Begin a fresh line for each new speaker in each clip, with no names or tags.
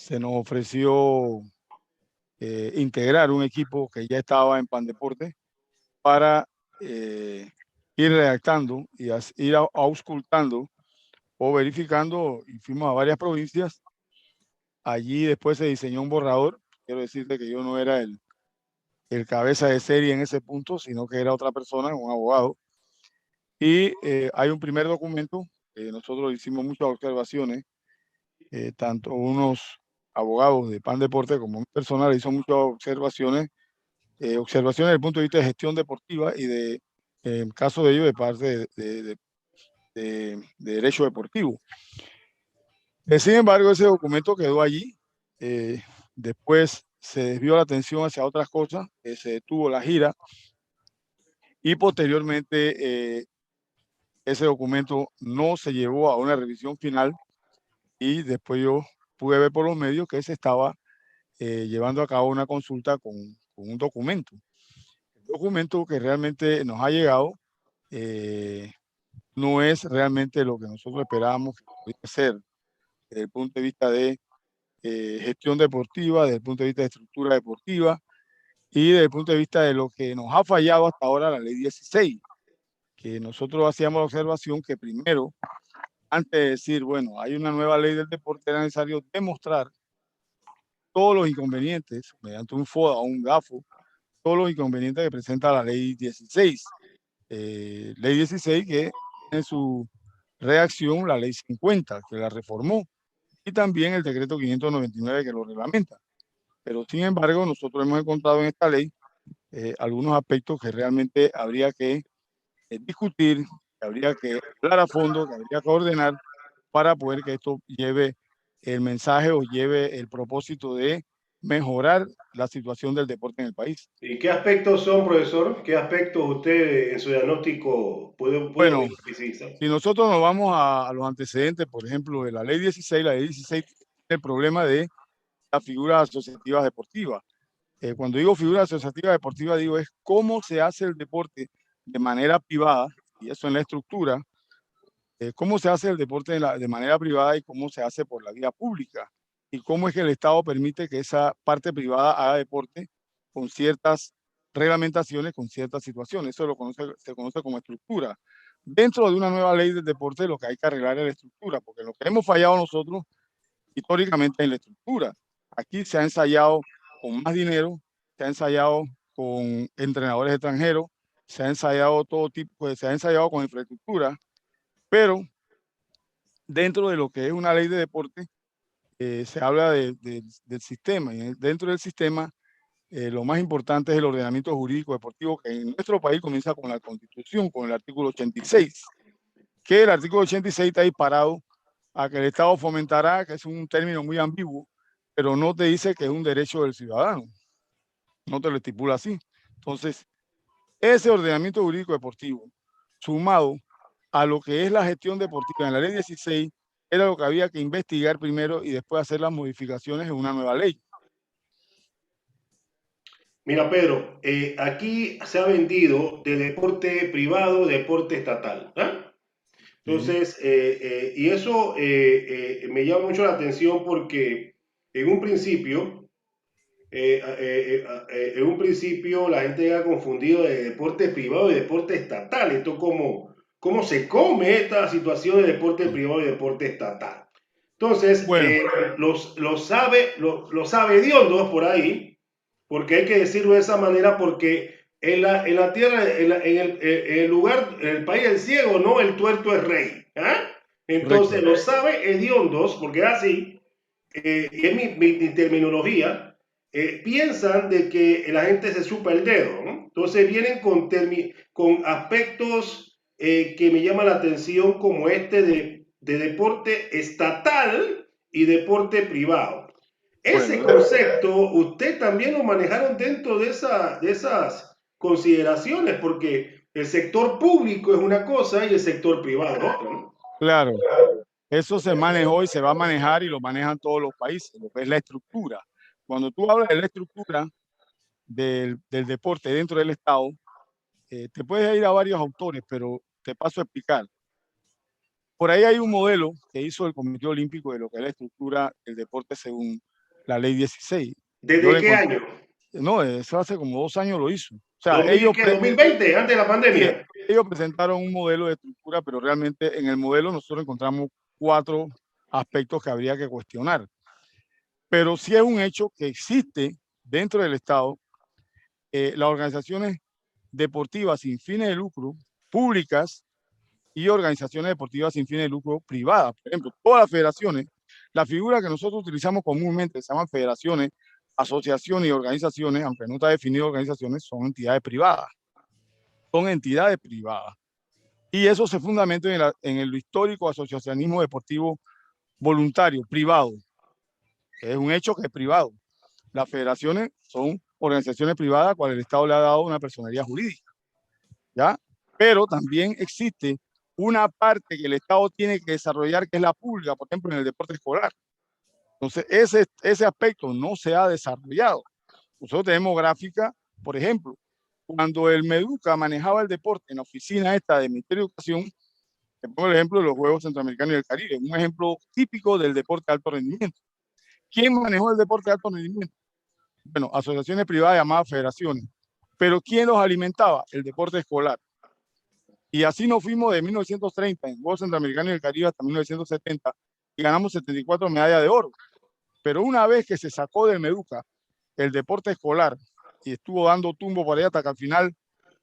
se nos ofreció integrar un equipo que ya estaba en Pandeporte para ir redactando y ir auscultando o verificando, y fuimos a varias provincias. Allí después se diseñó un borrador. Quiero decirte que yo no era el cabeza de serie en ese punto, sino que era otra persona, un abogado. Y hay un primer documento, nosotros hicimos muchas observaciones, tanto unos abogados de Pan Deporte como un personal hizo muchas observaciones desde el punto de vista de gestión deportiva y en caso de ello, de parte de derecho deportivo. Sin embargo, ese documento quedó allí. Después se desvió la atención hacia otras cosas, se detuvo la gira y posteriormente ese documento no se llevó a una revisión final y después yo pude ver por los medios que se estaba llevando a cabo una consulta con un documento. El documento que realmente nos ha llegado no es realmente lo que nosotros esperábamos que podía ser desde el punto de vista de gestión deportiva, desde el punto de vista de estructura deportiva y desde el punto de vista de lo que nos ha fallado hasta ahora la ley 16, que nosotros hacíamos la observación que primero, antes de decir, bueno, hay una nueva ley del deporte, era necesario demostrar todos los inconvenientes mediante un FODA o un GAFO, todos los inconvenientes que presenta la ley 16. Ley 16 que en su reacción la ley 50, que la reformó, y también el decreto 599 que lo reglamenta. Pero sin embargo, nosotros hemos encontrado en esta ley algunos aspectos que realmente habría que discutir, que habría que hablar a fondo, que habría que ordenar para poder que esto lleve el mensaje o lleve el propósito de mejorar la situación del deporte en el país.
¿Y qué aspectos son, profesor? ¿Qué aspectos usted en su diagnóstico puede
Bueno,
visibilizar?
si nosotros nos vamos a los antecedentes, por ejemplo, de la ley 16 tiene el problema de las figuras asociativas deportivas. Cuando digo figura asociativa deportiva, digo es cómo se hace el deporte de manera privada, y eso en la estructura, cómo se hace el deporte de manera privada y cómo se hace por la vía pública, y cómo es que el Estado permite que esa parte privada haga deporte con ciertas reglamentaciones, con ciertas situaciones. Eso se conoce como estructura. Dentro de una nueva ley del deporte, lo que hay que arreglar es la estructura, porque lo que hemos fallado nosotros históricamente en la estructura. Aquí se ha ensayado con más dinero, se ha ensayado con entrenadores extranjeros, se ha ensayado todo tipo, pues, se ha ensayado con infraestructura, pero dentro de lo que es una ley de deporte, se habla del sistema, y dentro del sistema lo más importante es el ordenamiento jurídico deportivo, que en nuestro país comienza con la Constitución, con el artículo 86, que el artículo 86 está disparado a que el Estado fomentará, que es un término muy ambiguo, pero no te dice que es un derecho del ciudadano, no te lo estipula así. Entonces, ese ordenamiento jurídico deportivo, sumado a lo que es la gestión deportiva en la ley 16, era lo que había que investigar primero y después hacer las modificaciones en una nueva ley.
Mira, Pedro, aquí se ha vendido de deporte privado, deporte estatal. ¿Ah?
¿Sí?
Entonces, y eso me llama mucho la atención porque en un principio, en un principio la gente ha confundido de deporte privado y deporte estatal. Esto cómo se come esta situación de deporte privado y deporte estatal. Entonces,
Bueno,
lo sabe hediondos por ahí, porque hay que decirlo de esa manera, porque en la tierra, en el lugar, en el país del ciego, no, el tuerto es rey. ¿Ah? Entonces,
correcto.
lo sabe hediondos, porque es así, es mi terminología, piensan de que la gente se chupa el dedo, ¿no? Entonces vienen con aspectos que me llaman la atención como este de deporte estatal y deporte privado. Ese
Bueno,
concepto, usted también lo manejaron dentro de esas consideraciones, porque el sector público es una cosa y el sector privado es otra, ¿no?
claro, eso se manejó y se va a manejar y lo manejan todos los países, lo que es la estructura. Cuando tú hablas de la estructura del deporte dentro del Estado, te puedes ir a varios autores, pero te paso a explicar. por ahí hay un modelo que hizo el Comité Olímpico de lo que es la estructura del deporte según la ley 16. Yo
¿Desde
le
qué
encontré,
año?
no, eso hace como 2 años lo hizo. O sea,
¿2000 qué? ¿2020? Antes de la
sí,
pandemia.
ellos presentaron un modelo de estructura, pero realmente en el modelo nosotros encontramos 4 aspectos que habría que cuestionar. Pero sí es un hecho que existe dentro del Estado las organizaciones deportivas sin fines de lucro públicas y organizaciones deportivas sin fines de lucro privadas. Por ejemplo, todas las federaciones, la figura que nosotros utilizamos comúnmente se llaman federaciones, asociaciones y organizaciones, aunque no está definido organizaciones, son entidades privadas. Son entidades privadas. Y eso se fundamenta en el histórico asociacionismo deportivo voluntario, privado. Es un hecho que es privado. Las federaciones son organizaciones privadas a las cuales el Estado le ha dado una personería jurídica, ¿ya? Pero también existe una parte que el Estado tiene que desarrollar, que es la pública, por ejemplo, en el deporte escolar. Entonces, ese aspecto no se ha desarrollado. Nosotros tenemos gráfica, por ejemplo, cuando el Meduca manejaba el deporte en la oficina esta de Ministerio de Educación, te pongo el ejemplo de los Juegos Centroamericanos y del Caribe, un ejemplo típico del deporte de alto rendimiento. ¿Quién manejó el deporte de alto rendimiento? Bueno, asociaciones privadas llamadas federaciones. Pero ¿quién los alimentaba? El deporte escolar. Y así nos fuimos de 1930 en Juegos Centroamericanos y del Caribe hasta 1970 y ganamos 74 medallas de oro. Pero una vez que se sacó del Meduca el deporte escolar y estuvo dando tumbo por ahí hasta que al final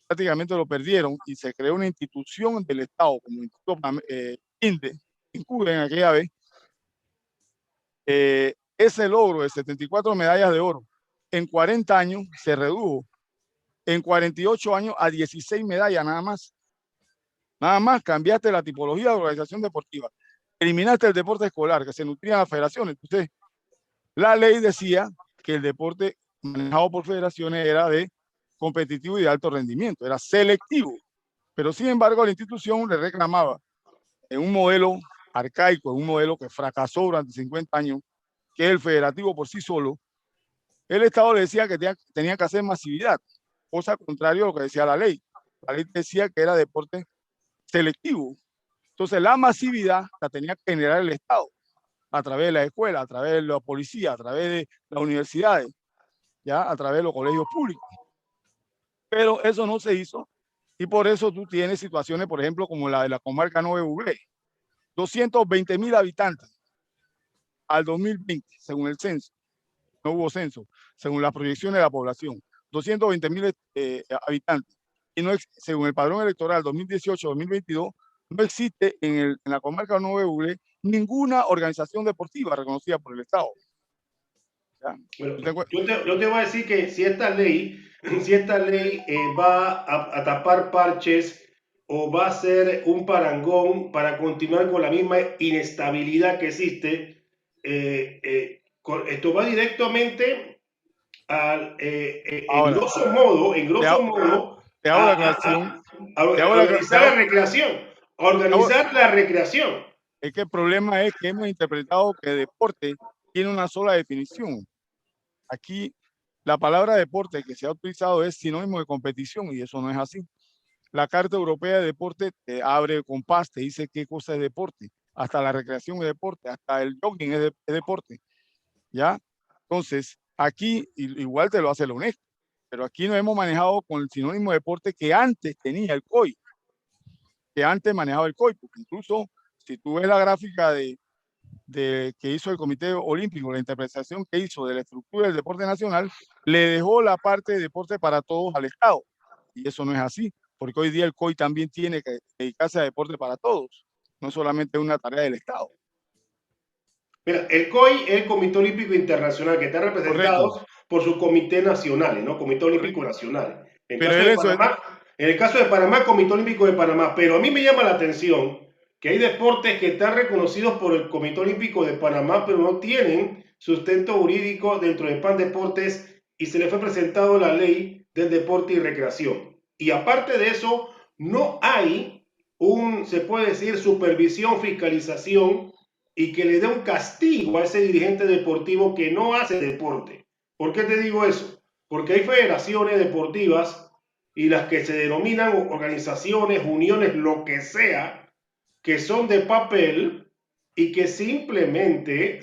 prácticamente lo perdieron y se creó una institución del Estado como Instituto INDE, INCUDE en aquella vez, ese logro de 74 medallas de oro en 40 años se redujo en 48 años a 16 medallas nada más. Nada más cambiaste la tipología de organización deportiva. Eliminaste el deporte escolar que se nutría en las federaciones. Entonces, la ley decía que el deporte manejado por federaciones era de competitivo y de alto rendimiento, era selectivo. Pero sin embargo, la institución le reclamaba en un modelo arcaico, en un modelo que fracasó durante 50 años, que es el federativo por sí solo, el Estado le decía que tenía que hacer masividad, cosa contraria a lo que decía la ley. La ley decía que era deporte selectivo. Entonces, la masividad la tenía que generar el Estado a través de la escuela, a través de la policía, a través de las universidades, ya a través de los colegios públicos. Pero eso no se hizo y por eso tú tienes situaciones, por ejemplo, como la de la comarca 9V, 220.000 habitantes al 2020, según el censo. No hubo censo, según las proyecciones de la población. 220.000 habitantes. Y no, según el padrón electoral 2018-2022, no existe en la comarca 9V ninguna organización deportiva reconocida por el Estado.
Bueno, yo te voy a decir que si esta ley, si esta ley va a tapar parches o va a ser un parangón para continuar con la misma inestabilidad que existe, esto va directamente al,
Ahora,
en
te,
grosso
ha-
modo,
te hago la aclaración,
a
te hago la, te
organizar la
hago-
recreación, a
te hago-
organizar la recreación.
es que el problema es que hemos interpretado que deporte tiene una sola definición. Aquí la palabra deporte que se ha utilizado es sinónimo de competición y eso no es así. La Carta Europea de Deporte te abre con paz, te dice qué cosa es deporte, hasta la recreación es deporte, hasta el jogging es deporte, ¿ya? Entonces, aquí igual te lo hace la UNESCO, pero aquí nos hemos manejado con el sinónimo de deporte que antes tenía el COI, que antes manejaba el COI, porque incluso si tú ves la gráfica que hizo el Comité Olímpico, la interpretación que hizo de la estructura del deporte nacional, le dejó la parte de deporte para todos al Estado. Y eso no es así, porque hoy día el COI también tiene que dedicarse a deporte para todos, no solamente una tarea del Estado.
Mira, el COI es el Comité Olímpico Internacional, que está
Correcto,
representado por sus comités nacionales, ¿no? Comité Olímpico
correcto.
Nacional.
Pero él eso es,
En el caso de Panamá, Comité Olímpico de Panamá. Pero a mí me llama la atención que hay deportes que están reconocidos por el Comité Olímpico de Panamá, pero no tienen sustento jurídico dentro de PAN Deportes y se le fue presentado la ley del deporte y recreación. Y aparte de eso, no hay se puede decir, supervisión, fiscalización y que le dé un castigo a ese dirigente deportivo que no hace deporte. ¿Por qué te digo eso? Porque hay federaciones deportivas y las que se denominan organizaciones, uniones, lo que sea, que son de papel y que simplemente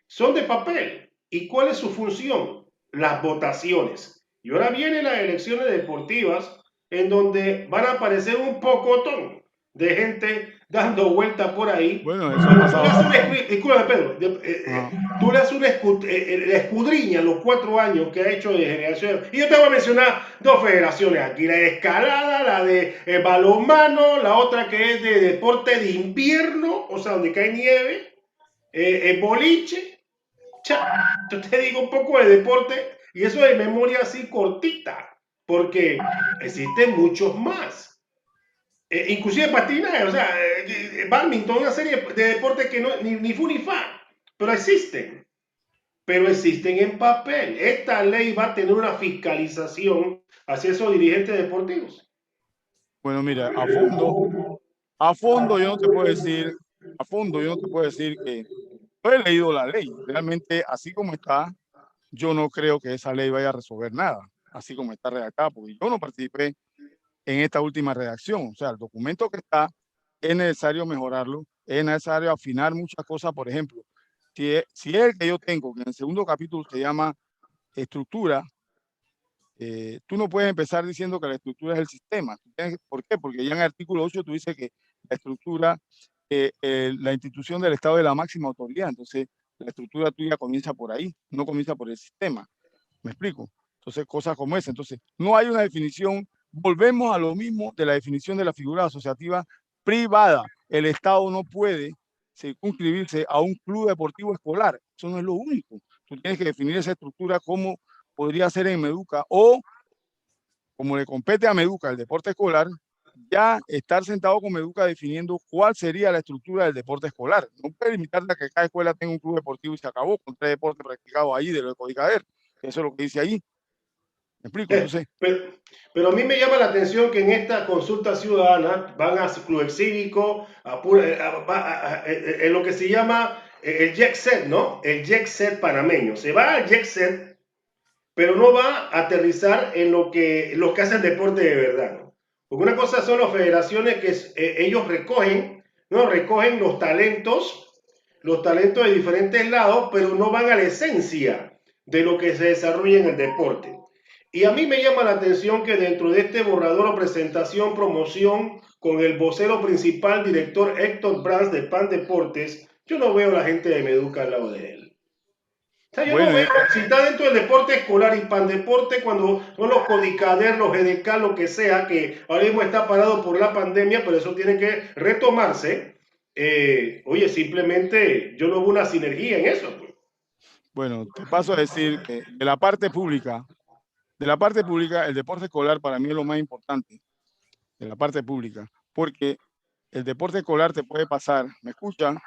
son de papel. ¿Y cuál es su función? Las votaciones. Y ahora vienen las elecciones deportivas en donde van a aparecer un pocotón de gente dando vueltas por ahí.
Bueno, eso ha
Tú le
pasado
haces una,
siempre.
disculpe, Pedro,
Ajá.
tú le haces una la escudriña los 4 años que ha hecho de generación. Y yo te voy a mencionar dos federaciones aquí: la de escalada, la de balonmano, la otra que es de deporte de invierno, o sea, donde cae nieve, el boliche. Yo te digo un poco de deporte y eso de memoria así cortita, porque existen muchos más. Inclusive patinaje, o sea, badminton, una serie de deportes que no, ni fu ni fa, pero existen en papel. Esta ley va a tener una fiscalización hacia esos dirigentes deportivos.
Bueno, mira, yo no te puedo decir, a fondo yo no te puedo decir que yo he leído la ley. Realmente, así como está, yo no creo que esa ley vaya a resolver nada, así como está redactada, porque yo no participé en esta última redacción. O sea, el documento que está es necesario mejorarlo, es necesario afinar muchas cosas. Por ejemplo, si es el que yo tengo, que en el segundo capítulo se llama estructura, tú no puedes empezar diciendo que la estructura es el sistema. ¿Por qué? Porque ya en el artículo 8 tú dices que la estructura, la institución del Estado es la máxima autoridad. Entonces, la estructura tuya comienza por ahí, no comienza por el sistema. ¿Me explico? Entonces, cosas como esa. Entonces, no hay una definición. Volvemos a lo mismo de la definición de la figura asociativa privada. El Estado no puede circunscribirse a un club deportivo escolar. Eso no es lo único. Tú tienes que definir esa estructura como podría ser en Meduca o como le compete a Meduca el deporte escolar, ya estar sentado con Meduca definiendo cuál sería la estructura del deporte escolar. No puede limitarse a que cada escuela tenga un club deportivo y se acabó con 3 deportes practicados ahí de lo de Codicader. Eso es lo que dice ahí. ¿Me explico? Entonces,
Pero, pero, a mí me llama la atención que en esta consulta ciudadana van a club cívico, en lo que se llama el jet set, ¿no? El jet set panameño. Se va al jet set, pero no va a aterrizar en los que hacen deporte de verdad, ¿no? Porque una cosa son las federaciones que ellos recogen, ¿no? Recogen los talentos de diferentes lados, pero no van a la esencia de lo que se desarrolla en el deporte. Y a mí me llama la atención que dentro de este borrador o presentación, promoción, con el vocero principal, director Héctor Brands de PAN Deportes, yo no veo a la gente de Meduca al lado de él. O sea, yo no
bueno,
veo, si está dentro del deporte escolar y PAN Deporte, cuando son los Codicader, los GDK, lo que sea, que ahora mismo está parado por la pandemia, pero eso tiene que retomarse. Oye, simplemente yo no veo una sinergia en eso, pues.
bueno, te paso a decir que de la parte pública, el deporte escolar para mí es lo más importante, de la parte pública, porque el deporte escolar te puede pasar, ¿me escuchan?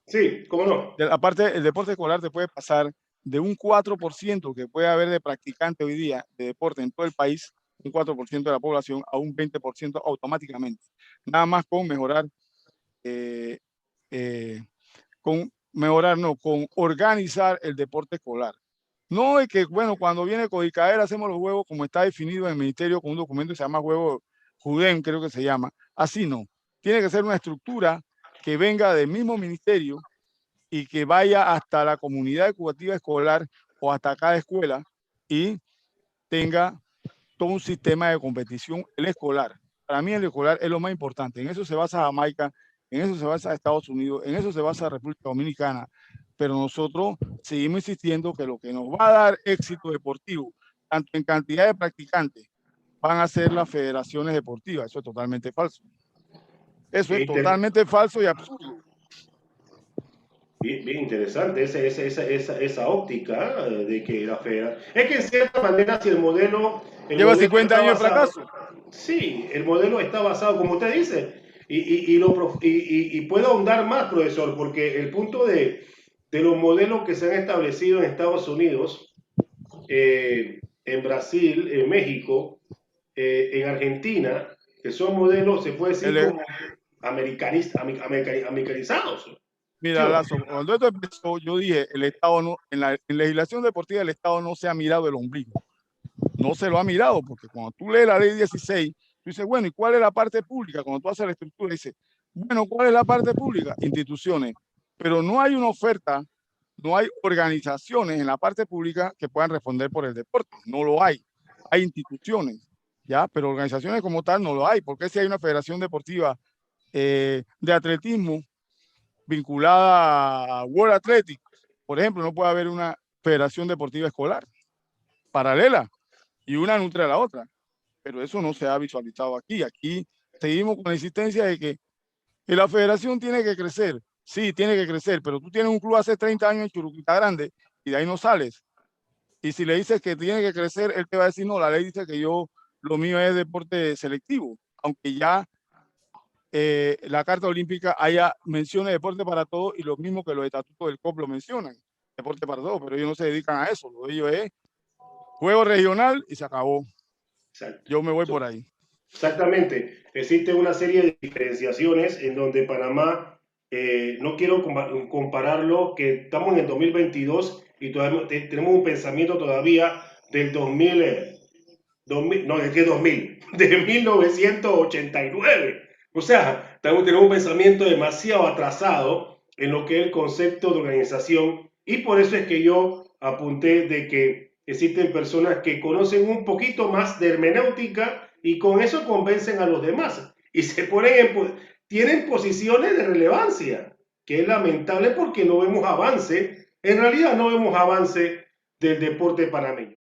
Sí, cómo no.
Aparte, el deporte escolar te puede pasar de un 4% que puede haber de practicantes hoy día de deporte en todo el país, un 4% de la población, a un 20% automáticamente. Nada más con mejorar, eh, eh, no, con organizar el deporte escolar. No es que, bueno, cuando viene Codicaer hacemos los juegos como está definido en el ministerio con un documento que se llama juego Judem, creo que se llama. Así no. Tiene que ser una estructura que venga del mismo ministerio y que vaya hasta la comunidad educativa escolar o hasta cada escuela y tenga todo un sistema de competición el escolar. Para mí el escolar es lo más importante. En eso se basa Jamaica, en eso se basa Estados Unidos, en eso se basa República Dominicana. Pero nosotros seguimos insistiendo que lo que nos va a dar éxito deportivo, tanto en cantidad de practicantes, van a ser las federaciones deportivas. Eso es totalmente falso. Eso es
Inter
totalmente falso y absurdo.
Bien, bien interesante esa óptica de que la federación... Es que en cierta manera si el
Lleva
modelo
50
está
años de
basado,
fracaso.
sí, el modelo está basado, como usted dice, y puedo ahondar más, profesor, porque el punto de los modelos que se han establecido en Estados Unidos, en Brasil, en México, en Argentina, que son modelos, se puede decir,
El,
como americanizados. ¿Sí
Mira,
o no?
Lazo, cuando esto empezó, yo dije, el Estado no, en legislación deportiva el Estado no se ha mirado el ombligo, no se lo ha mirado, porque cuando tú lees la ley 16, tú dices, bueno, ¿y cuál es la parte pública? Cuando tú haces la estructura, dices, Bueno, ¿cuál es la parte pública? Instituciones. Pero no hay una oferta, no hay organizaciones en la parte pública que puedan responder por el deporte. No lo hay. Hay instituciones, ¿ya? Pero organizaciones como tal no lo hay. Porque si hay una federación deportiva de atletismo vinculada a World Athletics, por ejemplo, no puede haber una federación deportiva escolar paralela y una nutre a la otra. Pero eso no se ha visualizado aquí. Aquí seguimos con la insistencia de que la federación tiene que crecer. Sí, tiene que crecer, pero tú tienes un club hace 30 años en Churuquita Grande y de ahí no sales. Y si le dices que tiene que crecer, él te va a decir, no, la ley dice que yo, lo mío es deporte selectivo, aunque ya la Carta Olímpica haya menciona deporte para todos y lo mismo que los estatutos del COP lo mencionan, deporte para todos, pero ellos no se dedican a eso, lo de ellos es juego regional y se acabó.
Exacto.
Yo me voy por ahí.
Exactamente. Existe una serie de diferenciaciones en donde Panamá, no quiero compararlo, que estamos en el 2022 y todavía tenemos un pensamiento todavía del 2000, 2000 no, ¿de qué 2000? De 1989. O sea, tenemos un pensamiento demasiado atrasado en lo que es el concepto de organización y por eso es que yo apunté de que existen personas que conocen un poquito más de hermenéutica y con eso convencen a los demás y se ponen tienen posiciones de relevancia, que es lamentable porque no vemos avance, en realidad no vemos avance del deporte panameño.